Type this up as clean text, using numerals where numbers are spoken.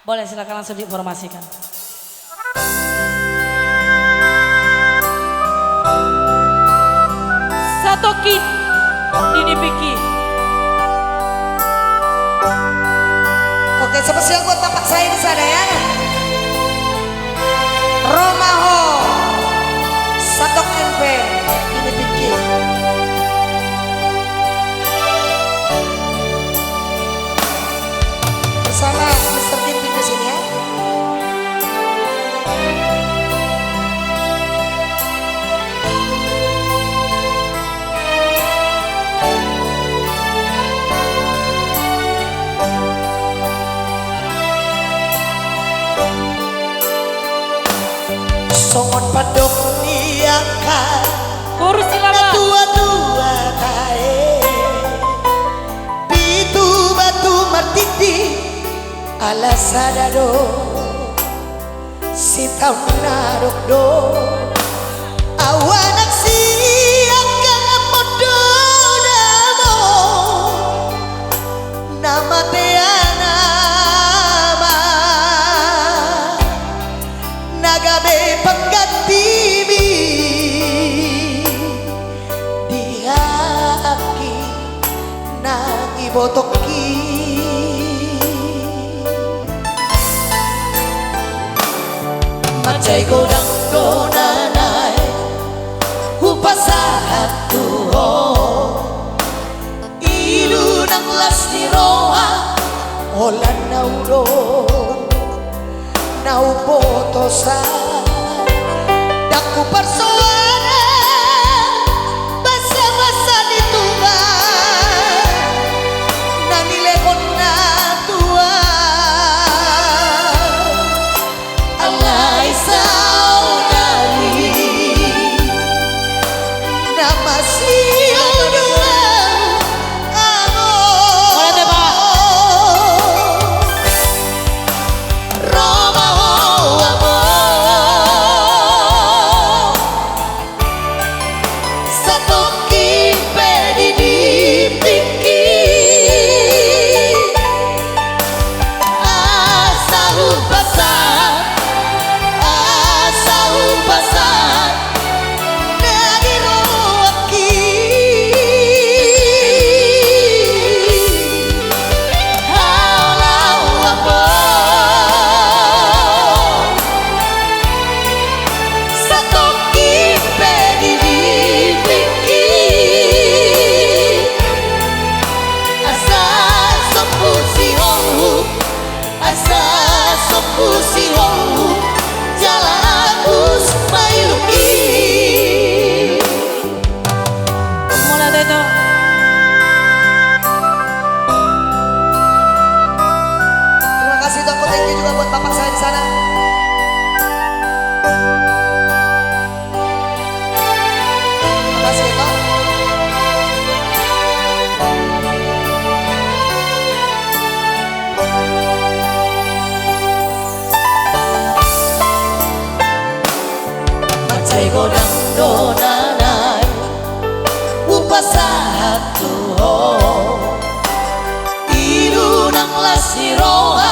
Boleh silakan langsung diinformasikan. Satoki ini Vicky. Oke, spesial buat bapak saya di sana ya. Romaho Satokin Band ini Vicky. Bersama Mr. Ginting di sini ya. Songon padok niakan Kurus silakan. tua-tua kae pitu batu martiti ala sadado si tau narok do awanak siakan podo namo nama teana nagabe pagkatimi dihaki nang ibotoki macay godang donanay hupasahat tuho ilu ng las ni roa holan na ulo naupotosan daku persoana basa-basa ditungan nanilehon na tua alay saunari nama siyo dua Boleh Pak. bapak saya di sana. Terima kasih ya, Pak. Macay godang donanay upasahat tuho ilu ng lasiroa